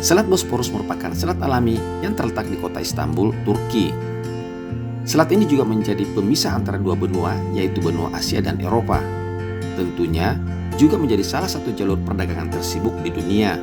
Selat Bosporus merupakan selat alami yang terletak di kota Istanbul, Turki. Selat ini juga menjadi pemisah antara dua benua, yaitu benua Asia dan Eropa. Tentunya juga menjadi salah satu jalur perdagangan tersibuk di dunia.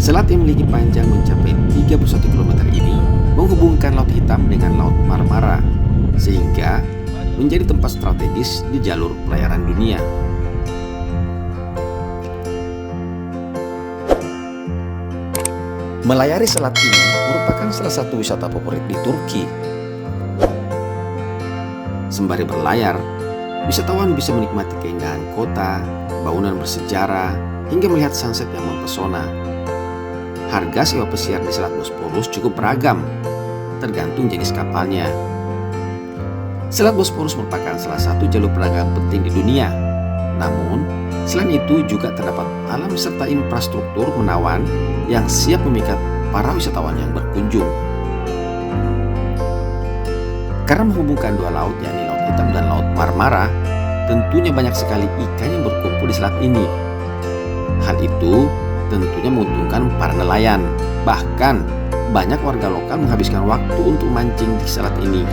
Selat yang memiliki panjang mencapai 31 km ini menghubungkan Laut Hitam dengan Laut Marmara, sehingga menjadi tempat strategis di jalur pelayaran dunia. Melayari selat ini merupakan salah satu wisata favorit di Turki. Sembari berlayar, wisatawan bisa menikmati keindahan kota, bangunan bersejarah, hingga melihat sunset yang mempesona. Harga sewa pesiar di Selat Bosporus cukup beragam, tergantung jenis kapalnya. Selat Bosporus merupakan salah satu jalur perdagangan penting di dunia. Namun, selain itu juga terdapat alam serta infrastruktur menawan yang siap memikat para wisatawan yang berkunjung. Karena menghubungkan dua laut, yakni Laut Hitam dan Laut Marmara, tentunya banyak sekali ikan yang berkumpul di selat ini. Hal itu tentunya menguntungkan para nelayan. Bahkan, banyak warga lokal menghabiskan waktu untuk mancing di selat ini.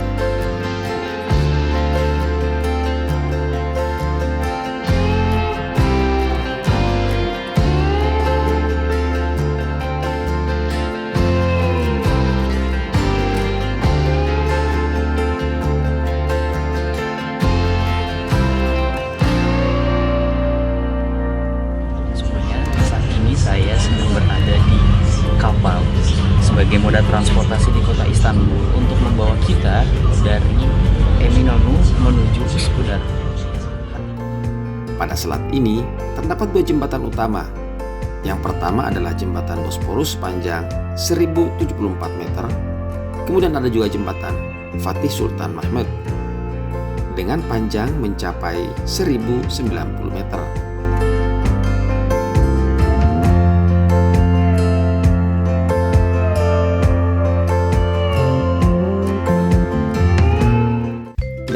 Saya sedang berada di kapal sebagai moda transportasi di kota Istanbul untuk membawa kita dari Eminönü menuju Üsküdar. Pada selat ini terdapat dua jembatan utama. Yang pertama adalah jembatan Bosporus sepanjang 1074 meter. Kemudian ada juga jembatan Fatih Sultan Mehmet dengan panjang mencapai 1090 meter.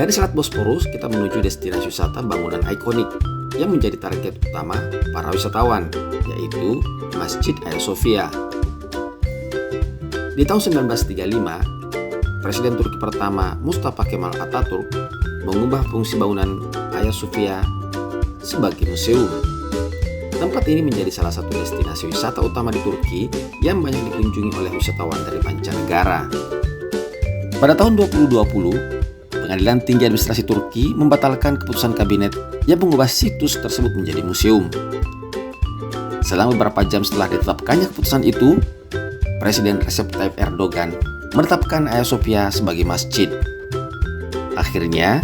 Dari Selat Bosporus, kita menuju destinasi wisata bangunan ikonik yang menjadi target utama para wisatawan, yaitu Masjid Hagia Sophia. Di tahun 1935, Presiden Turki pertama Mustafa Kemal Atatürk mengubah fungsi bangunan Hagia Sophia sebagai museum. Tempat ini menjadi salah satu destinasi wisata utama di Turki yang banyak dikunjungi oleh wisatawan dari mancanegara. Pada tahun 2020, Pengadilan Tinggi Administrasi Turki membatalkan keputusan kabinet yang mengubah situs tersebut menjadi museum. Selang beberapa jam setelah ditetapkannya keputusan itu, Presiden Recep Tayyip Erdogan menetapkan Hagia Sophia sebagai masjid. Akhirnya,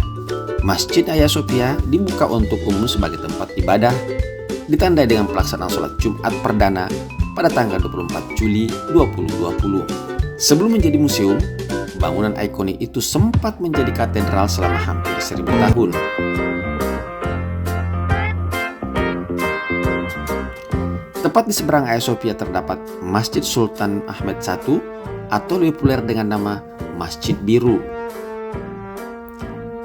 Masjid Hagia Sophia dibuka untuk umum sebagai tempat ibadah, ditandai dengan pelaksanaan sholat Jumat perdana pada tanggal 24 Juli 2020. Sebelum menjadi museum, bangunan ikonik itu sempat menjadi katedral selama hampir 1000 tahun. Tepat di seberang Hagia Sophia terdapat Masjid Sultan Ahmed I atau lebih populer dengan nama Masjid Biru.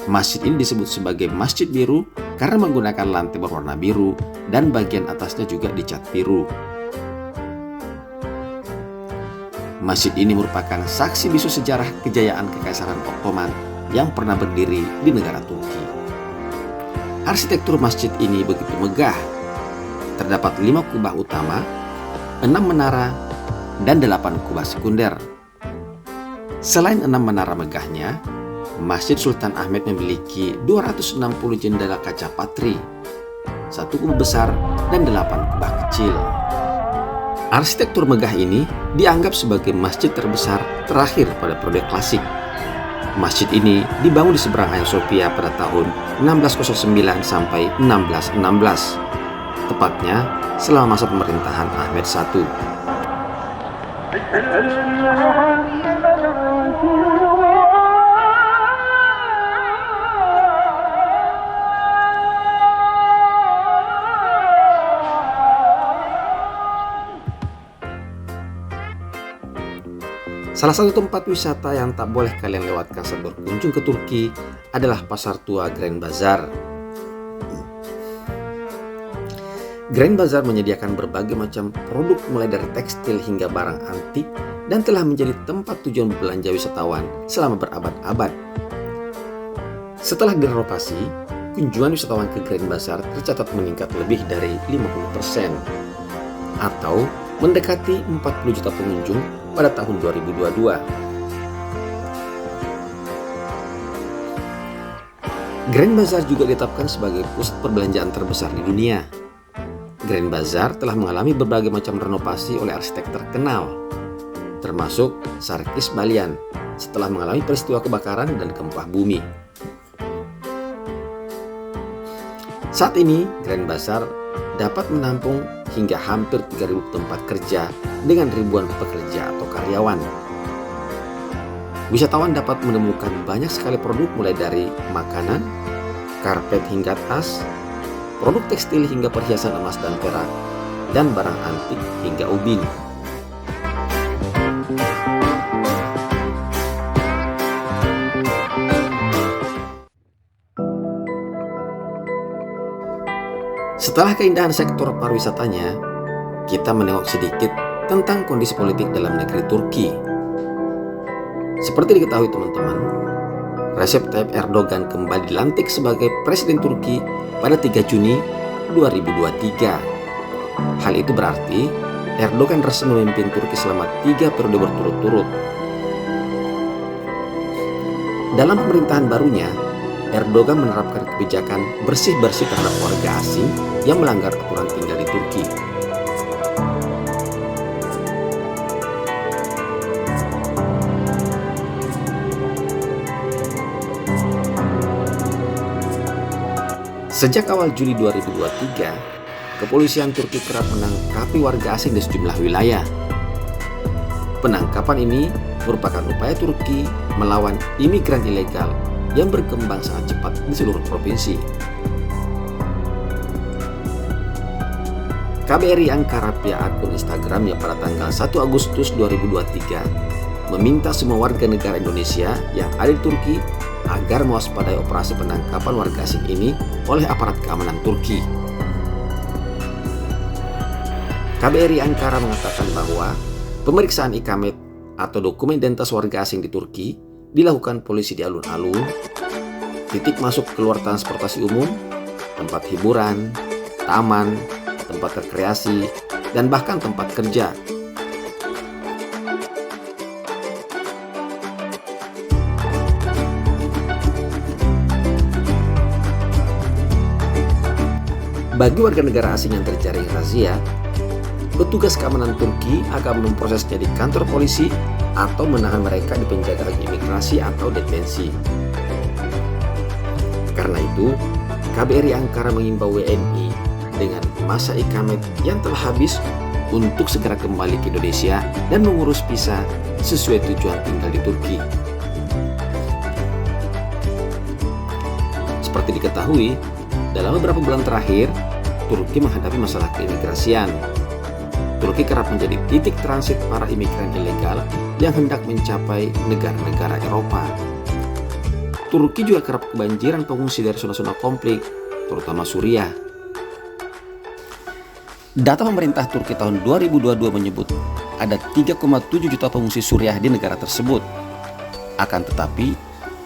Masjid ini disebut sebagai Masjid Biru karena menggunakan lantai berwarna biru dan bagian atasnya juga dicat biru. Masjid ini merupakan saksi bisu sejarah kejayaan Kekaisaran Ottoman yang pernah berdiri di negara Turki. Arsitektur masjid ini begitu megah. Terdapat 5 kubah utama, 6 menara, dan 8 kubah sekunder. Selain 6 menara megahnya, Masjid Sultan Ahmed memiliki 260 jendela kaca patri, 1 kubah besar, dan 8 kubah kecil. Arsitektur megah ini dianggap sebagai masjid terbesar terakhir pada periode klasik. Masjid ini dibangun di seberang Hagia Sophia pada tahun 1609 sampai 1616, tepatnya selama masa pemerintahan Ahmed I. Salah satu tempat wisata yang tak boleh kalian lewatkan saat berkunjung ke Turki adalah Pasar Tua Grand Bazaar. Grand Bazaar menyediakan berbagai macam produk mulai dari tekstil hingga barang antik dan telah menjadi tempat tujuan belanja wisatawan selama berabad-abad. Setelah direnovasi, kunjungan wisatawan ke Grand Bazaar tercatat meningkat lebih dari 50% atau mendekati 40 juta pengunjung pada tahun 2022. Grand Bazaar juga ditetapkan sebagai pusat perbelanjaan terbesar di dunia. Grand Bazaar telah mengalami berbagai macam renovasi oleh arsitek terkenal, termasuk Sarkis Balian setelah mengalami peristiwa kebakaran dan gempa bumi. Saat ini, Grand Bazaar dapat menampung hingga hampir 3.000 tempat kerja dengan ribuan pekerja atau karyawan. Wisatawan dapat menemukan banyak sekali produk mulai dari makanan, karpet hingga tas, produk tekstil hingga perhiasan emas dan perak, dan barang antik hingga ubin. Setelah keindahan sektor pariwisatanya, kita menengok sedikit tentang kondisi politik dalam negeri Turki. Seperti diketahui teman-teman, Recep Tayyip Erdogan kembali dilantik sebagai Presiden Turki pada 3 Juni 2023. Hal itu berarti Erdogan resmi memimpin Turki selama 3 periode berturut-turut. Dalam pemerintahan barunya, Erdogan menerapkan kebijakan bersih-bersih terhadap warga asing yang melanggar aturan tinggal di Turki. Sejak awal Juli 2023, kepolisian Turki kerap menangkapi warga asing di sejumlah wilayah. Penangkapan ini merupakan upaya Turki melawan imigran ilegal yang berkembang sangat cepat di seluruh provinsi. KBRI Ankara via akun Instagramnya pada tanggal 1 Agustus 2023 meminta semua warga negara Indonesia yang ada di Turki agar mewaspadai operasi penangkapan warga asing ini oleh aparat keamanan Turki. KBRI Ankara mengatakan bahwa pemeriksaan ikamet atau dokumen identitas warga asing di Turki dilakukan polisi di alun-alun, titik masuk keluar transportasi umum, tempat hiburan, taman, tempat rekreasi, dan bahkan tempat kerja. Bagi warga negara asing yang terjaring razia, petugas keamanan Turki akan memprosesnya di kantor polisi atau menahan mereka di penjagaan imigrasi atau detensi. Karena itu, KBRI Ankara mengimbau WNI dengan masa ikamet yang telah habis untuk segera kembali ke Indonesia dan mengurus visa sesuai tujuan tinggal di Turki. Seperti diketahui, dalam beberapa bulan terakhir, Turki menghadapi masalah keimigrasian. Turki kerap menjadi titik transit para imigran ilegal yang hendak mencapai negara-negara Eropa. Turki juga kerap kebanjiran pengungsi dari zona-zona konflik, terutama Suriah. Data pemerintah Turki tahun 2022 menyebut ada 3,7 juta pengungsi Suriah di negara tersebut. Akan tetapi,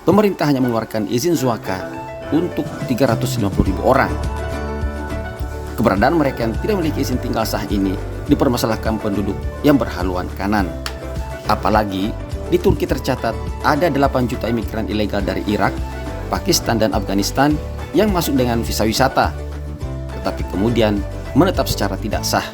pemerintah hanya mengeluarkan izin zwaka untuk 350.000 orang. Keberadaan mereka yang tidak memiliki izin tinggal sah ini dipermasalahkan penduduk yang berhaluan kanan. Apalagi di Turki tercatat ada 8 juta imigran ilegal dari Irak, Pakistan, dan Afghanistan yang masuk dengan visa wisata, tetapi kemudian menetap secara tidak sah.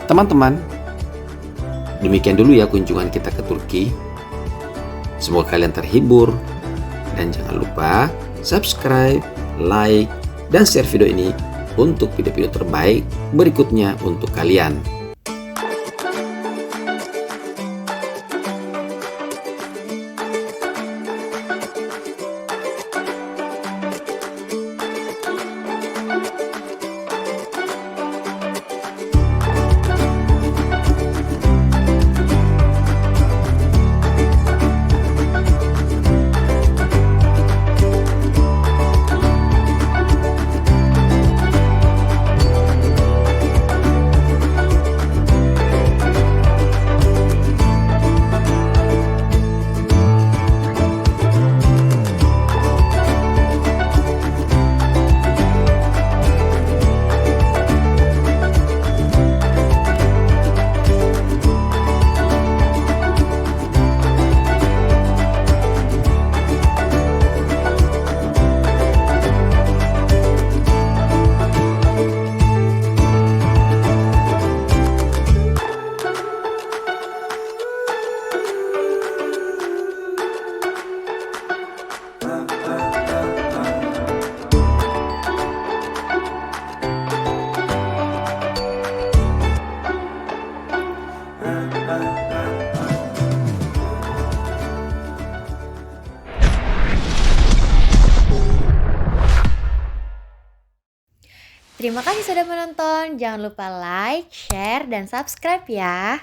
Teman-teman, demikian dulu ya kunjungan kita ke Turki. Semoga kalian terhibur dan jangan lupa subscribe, like, dan share video ini untuk video-video terbaik berikutnya untuk kalian. Terima kasih sudah menonton. Jangan lupa like, share, dan subscribe ya.